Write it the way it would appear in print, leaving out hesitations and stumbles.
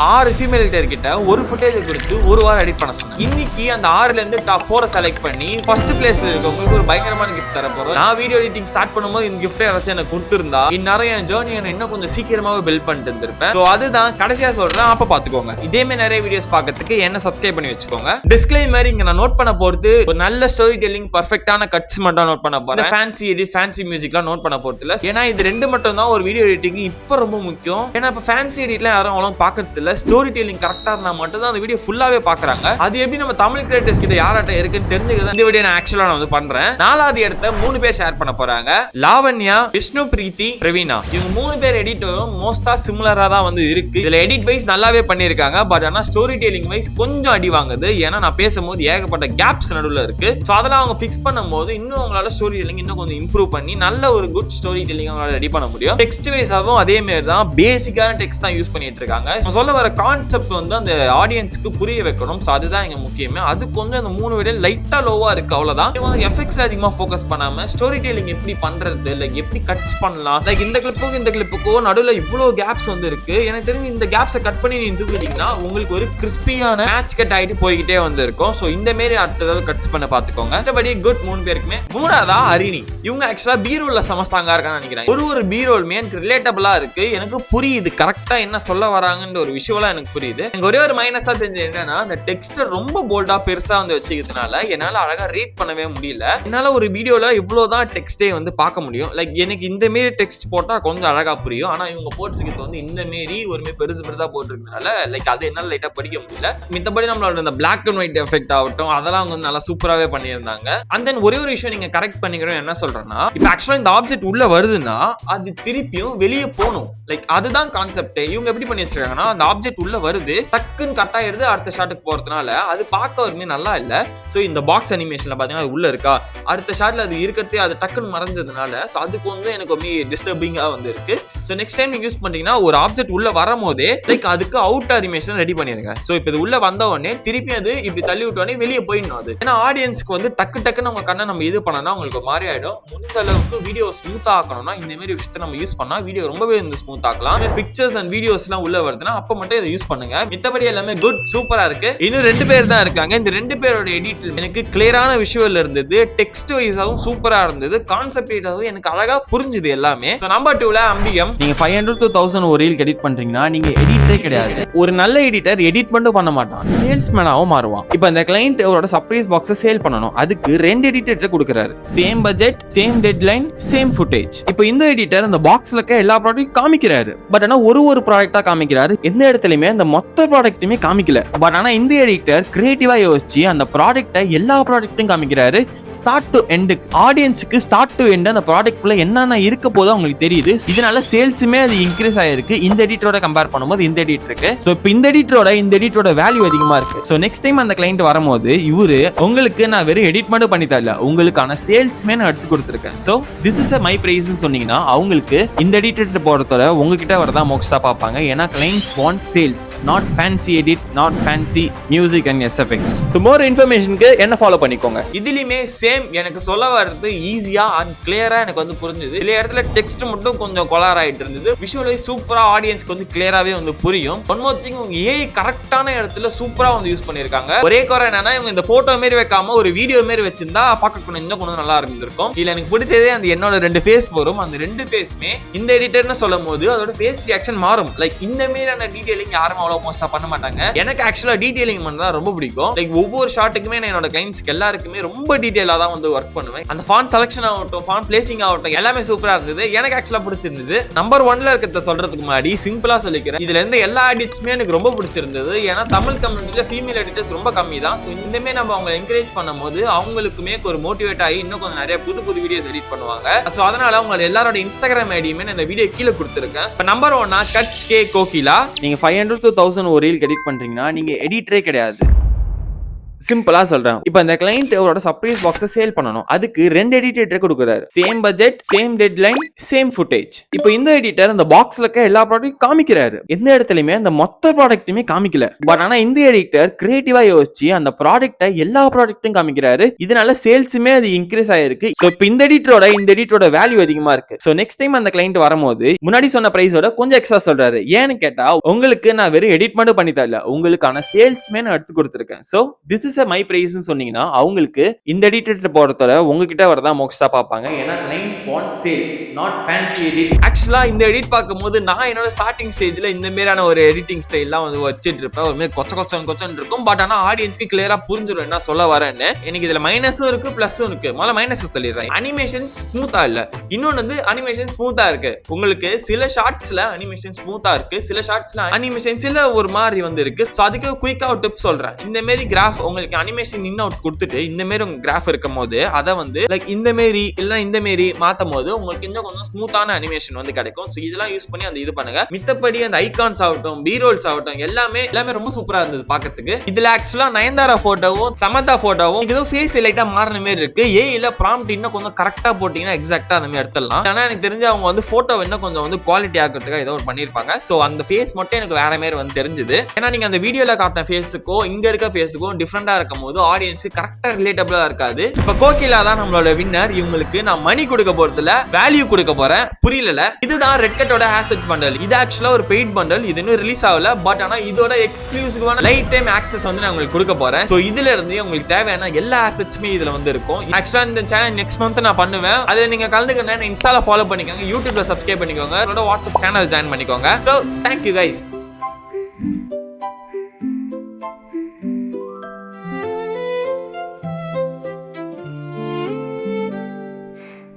6 female editor கிட்ட ஒரு footage கொடுத்து ஒரு வாரம் எடிட் பண்ண சொன்னேன். இன்னைக்கு அந்த 6ல இருந்து டாப் 4 செலக்ட் பண்ணி ஃபர்ஸ்ட் பிளேஸ்ல இருக்கவங்களுக்கு ஒரு பயங்கரமான கிஃப்ட் தர போறோம். நான் வீடியோ எடிட்டிங் ஸ்டார்ட் பண்ணும்போது இந்த கிஃப்ட் யாராச்சும் எனக்கு கொடுத்திருந்தா இந்நேரம் என் ஜர்னி இன்னும் கொஞ்சம் சீக்கிரமாவே பில்ட் பண்ணிட்டு இருந்திருப்பேன். ஸோ அதுதான் கடைசியா சொல்றேன், அப்ப பாத்துக்கோங்க. இதே மாதிரி நிறைய வீடியோஸ் பார்க்கறதுக்கு என்ன சப்ஸ்கிரைப் பண்ணி வச்சுக்கோங்க. டிஸ்க்ளைமர், இங்க நான் நோட் பண்ண போறது ஒரு நல்ல ஸ்டோரி டெல்லிங் பர்ஃபெக்டான கட்ஸ் மட்டும் நோட் பண்ண போறேன். ஃபேன்சி எடிட் ஃபேன்சி மியூசிக்லாம் நோட் பண்ண போறது இல்ல. ஏன்னா இது ரெண்டு மட்டும் தான் ஒரு வீடியோ எடிட்டிங் இப்ப ரொம்ப முக்கியம். ஏன்னா இப்ப ஃபேன்சி எடிட்லாம் யாரும் அவ்வளோ பாக்குறது இல்ல. ஸ்டோரி டெல்லிங் கரெக்டா இருந்தா மட்டும் தான் அந்த வீடியோ ஃபுல்லாவே பாக்குறாங்க. அது எப்படி நம்ம தமிழ் கிரியேட்டர்ஸ் கிட்ட யாராட்ட இருக்குன்னு தெரிஞ்சுக்க இந்த வீடியோ நான் ஆக்சுவலா நான் வந்து பண்றேன். 4வது இடத்தை 3 பேர் ஷேர் பண்ண போறாங்க. லாவண்யா, விஷ்ணு பிரீத்தி, பிரவீனா. இவங்க 3 பேர் எடிட்டரும் மோஸ்டா சிமிலரா தான் வந்து இருக்கு. இதுல எடிட் வைஸ் நல்லாவே பண்ணிருக்காங்க. பட் ஆனா ஸ்டோரி டெல்லிங் வைஸ் கொஞ்சம் அடி வாங்குது. ஏன்னா நான் பேசும்போது ஏகப்பட்ட கேப்ஸ் நடுவுல இருக்கு. சோ அதெல்லாம் அவங்க ஃபிக்ஸ் பண்ணும்போது இன்னும் அவங்களால ஸ்டோரி டெல்லிங் இன்னும் கொஞ்சம் இம்ப்ரூவ் பண்ணி நல்ல ஒரு குட் ஸ்டோரி டெல்லிங் அவங்களால ரெடி பண்ண முடியும். டெக்ஸ்ட் வைஸாவும் அதே மாதிரி தான் பேசிக்கான டெக்ஸ்ட் தான் யூஸ் பண்ணிட்டு இருக்காங்க. சொல்ல வர கான்செப்ட் வந்து அந்த ஆடியன்ஸ்க்கு புரிய வைக்கணும். சோ அதுதான் இங்க முக்கியமே. அது கொஞ்சம் அந்த 3 வீடியோ லைட்டா லோவா இருக்கு, அவ்வளவுதான். இவங்க எஃபெக்ட்ஸ் அதிகமா ஃபோக்கஸ் பண்ணாம ஸ்டோரி டெல்லிங் எப்படி பண்றது, லைக் எப்படி கட்ஸ் பண்ணலாம், லைக் இந்த கிளிப்புக்கும் நடுவுல இவ்வளவு கேப்ஸ் வந்து இருக்கு. எனக்கு தெரிஞ்சு இந்த கேப்ஸை கட் பண்ணி நீங்க தூக்கிட்டீங்கன்னா உங்களுக்கு ஒரு கிறிஸ்பியான மேட்ச் கட் ஆயிட்டு போய்கிட்டே வந்து இருக்கும். சோ இந்த மாதிரி அடுத்த தடவை கட்ஸ் பண்ண பாத்துக்கோங்க. மற்றபடி குட் 3 பேருக்குமே. 3வதா ஹரிணி. இவங்க ஆக்சுவலா பீரோல்ல சமஸ்தாங்க இருக்கான்னு நினைக்கிறேன். ஒரு பீரோலுமே எனக்கு ரிலேட்டபிளா இருக்கு. எனக்கு புரியுது கரெக்டா என்ன சொல்ல வராங்கன்ற ஒரு விஷயம் எனக்கு புரியுது. எனக்கு ஒரே ஒரு மைனஸா தெரிஞ்சது என்னன்னா, அந்த டெக்ஸ்ட் ரொம்ப போல்டா பெருசா வந்து வச்சுக்கிறதுனால என்னால அழகா ரீட் பண்ணவே முடியல. என்னால ஒரு வீடியோல இவ்வளவுதான் டெக்ஸ்டே வந்து பார்க்க முடியும். லைக் எனக்கு இந்த மாரி டெக்ஸ்ட் போட்டா கொஞ்சம் அழகா புரியும். ஆனா இவங்க போட்டிருக்கிறது வந்து இந்த மாரி ஒரு பெருசா போட்டிருக்கிறதுனால லைக் அது என்னால லைட்டா படிக்க முடியல. மித்தபடி நம்மளோட இந்த பிளாக் அண்ட் ஒயிட் எஃபெக்ட் ஆகட்டும் அதெல்லாம் அவங்க நல்லா சூப்பராகவே பண்ணியிருந்தாங்க. அண்ட் தென் ஒரே ஒரு விஷயம் நீங்க கரெக்ட் பண்ணிக்கிறோம். என்ன சொல்றேன்னா, இப்போ ஆக்சுவலா இந்த ஆப்ஜெக்ட் உள்ள வருதுன்னா அது திருப்பியும் வெளியே போகணும். லைக் அதுதான் கான்செப்ட். இவங்க எப்படி பண்ணி வச்சிருக்காங்கன்னா, அந்த ஆப்ஜெக்ட் உள்ள வருது, டக்குன்னு கட் ஆயிடுது, அடுத்த ஷாட்டுக்கு போறதுனால அது பார்க்க ஒருமே நல்லா இல்ல. சோ இந்த பாக்ஸ் அனிமேஷன்ல பாத்தீங்கன்னா அது உள்ள இருக்கா, அடுத்த ஷாட்ல அது இருக்கிறதே அது டக்குன்னு மறைஞ்சதுனால சோ அதுக்கு வந்து எனக்கு ஒரு டிஸ்டர்பிங்கா வந்து இருக்கு. சோ நெக்ஸ்ட் டைம் நீங்க யூஸ் பண்றீங்கன்னா ஒரு ஆப்ஜெக்ட் உள்ள வரும்போதே லைக் அதுக்கு அவுட் அனிமேஷன் ரெடி பண்ணிருங்க. சோ இப்போ இது உள்ள வந்த உடனே திருப்பி அது இப்படி தள்ளி விட்ட உடனே வெளியே போயிடணும். அது ஏன்னா ஆடியன்ஸ்க்கு வந்து டக்குன்னு உங்க கண்ணை நம்ம இது பண்ணனா உங்களுக்கு மாறி ஆயிடும். முடிஞ்ச அளவுக்கு வீடியோ ஸ்மூத் ஆக்கணும்னா இந்த மாதிரி விஷயத்தை நம்ம யூஸ் பண்ணா வீடியோ ரொம்பவே ஸ்மூத் ஆக்கலாம். பிக்சர்ஸ் அண்ட் வீடியோஸ் எல்லாம் உள்ள வருதுன்னா அப்ப மட்டும் இதை யூஸ் பண்ணுங்க. மித்தபடி எல்லாமே குட் சூப்பரா இருக்கு. இன்னும் 2 பேர் தான் இருக்காங்க. இந்த 2 பேரோட எடிட் எனக்கு கிளியரான விஷுவல் இருந்தது, டெக்ஸ்ட் வைஸாவும் சூப்பரா இருந்தது, கான்செப்ட் வைஸாவும் எனக்கு அழகா புரிஞ்சுது எல்லாமே. நம்பர் 2ல அம்பிகம். நீங்க 500 to 1000 ஒரு ரீல் எடிட் பண்றீங்கன்னா நீங்க எடிட்டே கிடையாது. ஒரு நல்ல எடிட்டர் எடிட் மட்டும் பண்ண மாட்டான், சேல்ஸ்மேனாவும் மாறுவான். இப்போ அந்த கிளையண்ட் அவரோட சர்ப்ரைஸ் பாக்ஸை சேல் பண்ணணும், அதுக்கு 2 எடிட்டர் கொடுக்குறாரு. Same budget, same deadline, same footage. இப்போ இந்த எடிட்டர் அந்த பாக்ஸ்ல இருக்க எல்லா ப்ராடக்ட்டும் காமிக்கிறாரு. பட் ஆனா ஒரு ப்ராடக்டா காமிக்கிறாரு. எந்த இடத்துலயுமே அந்த மொத்த ப்ராடக்ட்டுமே காமிக்கல. பட் ஆனா இந்த எடிட்டர் கிரியேட்டிவா யோசிச்சு அந்த ப்ராடக்ட்டை எல்லா ப்ராடக்ட்டையும் காமிக்கிறாரு. ஸ்டார்ட் டு எண்ட் ஆடியன்ஸுக்கு ஸ்டார்ட் டு எண்ட் அந்த ப்ராடக்ட்குள்ள என்னென்ன இருக்க போதோ அவங்களுக்கு தெரியுது. இதனால சேல்ஸுமே அது இன்க்ரீஸ் ஆயிருக்கு இந்த எடிட்டரோட கம்பேர் பண்ணும்போது இந்த எடிட்டருக்கு. ஸோ இப்போ இந்த எடிட்டரோட வேல்யூ அதிகமா இருக்கு. ஸோ நெக்ஸ்ட் டைம் அந்த கிளைண்ட் வரும்போது இவரு உங்களுக்கு நான் வெறும் எடிட் மட்டும் பண்ணி தரல, உங்களுக்கான சேல்ஸ்மே நான் எடுத்து கொடுத்துருக்கேன். So this is my price சொன்னீங்கன்னா அவங்களுக்கு இந்த எடிட்டர் போறதோட உங்ககிட்ட வரதா மோஸ்டா பார்ப்பாங்க. ஏன்னா clients want sales, not fancy edit, not fancy music and SFX. So more இன்ஃபர்மேஷனுக்கு என்ன ஃபாலோ பண்ணிக்கோங்க. இதுலயுமே சேம் எனக்கு சொல்ல வர்றது ஈஸியா அண்ட் கிளியரா எனக்கு வந்து புரிஞ்சுது. சில இடத்துல டெக்ஸ்ட் மட்டும் கொஞ்சம் கொலார் ஆயிட்டு இருந்தது. விஷுவலைஸ் சூப்பரா ஆடியன்ஸ்க்கு வந்து கிளியராவே வந்து புரியும். ஒன் மோர் திங், ஏஐ கரெக்டான இடத்துல சூப்பரா வந்து யூஸ் பண்ணிருக்காங்க. ஒரே குறை என்னன்னா இவங்க இந்த போட்டோ மாரி வைக்காம ஒரு வீடியோ மாரி வச்சிருந்தா பார்க்க இன்னும் கொஞ்சம் நல்லா இருந்திருக்கும். இதுல எனக்கு பிடிச்சதே அந்த என்னோட 2 ஃபேஸ் வரும். அந்த 2 ஃபேஸ்மே இந்த எடிட்டர்னு சொல்லும் போது அதோட ஃபேஸ் ரியாக்ஷன் மாறும். லைக் இந்த மாதிரியான டீடைலிங் யாரும் அவ்வளவு மோஸ்டா பண்ண மாட்டாங்க. எனக்கு ஆக்சுவலா டீடைலிங் பண்ணா ரொம்ப பிடிக்கும். லைக் ஒவ்வொரு ஷாட்டுக்குமே நான் என்னோட கிளைண்ட்ஸ்க்கு எல்லாருக்குமே ரொம்ப டீடைலா தான் வந்து ஒர்க் பண்ணுவேன். அந்த ஃபாண்ட் செலக்ஷன் ஆகட்டும், ஃபாண்ட் பிளேசிங் ஆகட்டும், எல்லாமே சூப்பரா இருந்தது. எனக்கு ஆக்சுவலா பிடிச்சிருந்தது. நம்பர் 1ல இருக்கிறத சொல்றதுக்கு முன்னாடி சிம்பிளா சொல்லிக்கிறேன், இதுல இருந்து எல்லா எடிட்ஸ்மே எனக்கு ரொம்ப பிடிச்சிருந்தது. ஏன்னா தமிழ் கம்யூனிட்டில ஃபீமேல் எடிட்டர்ஸ் ரொம்ப கம்மி தான். ஸோ இந்த மாதிரி நம்ம அவங்க என்கரேஜ் பண்ணும்போது அவங்களுக்குமே ஒரு மோட்டிவேட் ஆகி இன்னும் கொஞ்சம் நிறைய புது வீடியோஸ் எடிட் பண்ணுவாங்க. ஸோ அதனால அவங்க எல்லாரோட இன்ஸ்டாகிராம் ஐடியுமே இந்த வீடியோ கீழே கொடுத்துருக்கேன். Number 1 cuts K Kokila. நீங்க 500 to 1000 ஒரு ரீல் எடிட் பண்றீங்கன்னா நீங்க எடிட்டரே கிடையாது. சிம்பிளா சொல்றேன். இப்போ இந்த கிளையண்ட் அவரோட சர்ப்ரைஸ் பாக்ஸை சேல் பண்ணணும். அதுக்கு 2 எடிட்டர் கொடுக்குறாரு. Same budget, same deadline, same footage. இப்போ இந்த எடிட்டர் அந்த பாக்ஸ்ல இருக்க எல்லா ப்ராடக்ட்டும் காமிக்கிறாரு. எந்த இடத்துலயுமே அந்த மொத்த ப்ராடக்ட்டுமே காமிக்கல. பட் ஆனா இந்த எடிட்டர் கிரியேட்டிவா யோசிச்சு அந்த ப்ராடக்ட்டை எல்லா ப்ராடக்ட்டும் காமிக்கிறாரு. இதனால சேல்ஸுமே அது இன்க்ரீஸ் ஆயிருக்கு. ஸோ இப்போ இந்த எடிட்டரோட வேல்யூ அதிகமா இருக்கு. ஸோ நெக்ஸ்ட் டைம் அந்த கிளையண்ட் வரும்போது முன்னாடி சொன்ன பிரைஸோட கொஞ்சம் எக்ஸ்ட்ரா சொல்றாரு. ஏன்னு கேட்டா உங்களுக்கு நான் வெறும் எடிட் மட்டும் பண்ணி தரல, உங்களுக்கான சேல்ஸ்மே நான் எடுத்து கொடுத்துருக்கேன். So this is my price சொன்னீங்கன்னா அவங்களுக்கு இந்த எடிட்டர் பொறுத்தவரை உங்ககிட்ட வரதான் மோஸ்டா பார்ப்பாங்க. ஏன்னா clients want sales, not fancy edit. ஆக்சுவலா இந்த எடிட் பார்க்கும்போது நான் என்னோட ஸ்டார்டிங் ஸ்டேஜ்ல இந்த மாதிரியான ஒரு எடிட்டிங் ஸ்டைல்லாம் வந்து வச்சிட்டு இருப்பேன். ஒரு மாதிரி கொச்சம் இருக்கும். பட் ஆனா ஆடியன்ஸ்க்கு கிளியரா புரிஞ்சிடும் என்ன சொல்ல வரேன்னு. எனக்கு இதுல மைனஸும் இருக்கு பிளஸும் இருக்கு. முதல்ல மைனஸ் சொல்லிடுறேன். அனிமேஷன் ஸ்மூத்தா இல்ல. இன்னொன்னு வந்து அனிமேஷன் ஸ்மூத்தா இருக்கு. உங்களுக்கு சில ஷார்ட்ஸ்ல அனிமேஷன் ஸ்மூத்தா இருக்கு, சில ஷார்ட்ஸ்ல அனிமேஷன்ஸ்ல ஒரு மாதிரி வந்து இருக்கு. சோ அதுக்கு குயிக்கா ஒரு டிப் சொல்றேன். இந்த மாதிரி கிராஃப் உங்களுக்கு அனிமேஷன் இன் அவுட் கொடுத்துட்டு இந்த மாதிரி உங்க கிராஃப் இருக்கும் போது அதை வந்து லைக் இந்த மாதிரி இல்ல இந்த மாதிரி மாத்தும் போது உங்களுக்கு இன்னும் கொஞ்சம் ஸ்மூத்தான அனிமேஷன் வந்து கிடைக்கும். சோ இதெல்லாம் யூஸ் பண்ணி அந்த இது பண்ணுங்க. மித்தபடி அந்த ஐகான்ஸ் ஆகட்டும், பீரோல்ஸ் ஆகட்டும் எல்லாமே ரொம்ப சூப்பரா இருந்தது பாக்கிறதுக்கு. இதுல ஆக்சுவலா நயன்தாரா போட்டோவும் சமந்தா போட்டோவும் ஏதோ ஃபேஸ் லைட்டா மாறின மாதிரி இருக்கு. ஏஐல ப்ராம்ப்ட் இன்னும் கொஞ்சம் கரெக்டா போட்டீங்கன்னா எக்ஸாக்டா அந்த மாதிரி எடுத்துடலாம். ஆனா எனக்கு தெரிஞ்சு அவங்க வந்து போட்டோ இன்னும் கொஞ்சம் வந்து குவாலிட்டி ஆக்கிறதுக்காக ஏதோ ஒரு பண்ணிருப்பாங்க. சோ அந்த ஃபேஸ் மட்டும் எனக்கு வேற மாதிரி வந்து தெரிஞ்சது. ஏன்னா நீங்க அந்த வீடியோல காட்டின ஃபேஸுக்கும் இங்க இருக்க ஃபேஸுக்கும் டிஃபரெண்டா இருக்கும் போது ஆடியன்ஸ்க்கு கரெக்டா ரிலேட்டபிளா இருக்காது. இப்ப கோகிலா தான் நம்மளோட வின்னர். இவங்களுக்கு நான் மணி கொடுக்க போறதுல வேல்யூ கொடுக்க போறேன். புரியல. இதுதான் ரெட் கட்டோட ஆசெட் பண்டல். இது ஆக்சுவலா ஒரு பெய்ட் பண்டல். இது இன்னும் ரிலீஸ் ஆகல. பட் ஆனா இதோட எக்ஸ்க்ளூசிவான லைஃப் டைம் ஆக்சஸ் வந்து நான் உங்களுக்கு கொடுக்க போறேன். சோ இதுல இருந்து உங்களுக்கு தேவையான எல்லா ஆசெட்ஸுமே இதுல வந்து இருக்கும். ஆக்சுவலா இந்த சேனல் நெக்ஸ்ட் மந்த் நான் பண்ணுவேன். அதுல நீங்க கலந்துக்கணும். இன்ஸ்டால ஃபாலோ பண்ணிக்கோங்க, யூடியூப்ல சப்ஸ்கிரைப் பண்ணிக்கோங்க, வாட்ஸ்அப் சேனல் ஜாயின் பண்ணிக்கோங்க. So thank you guys.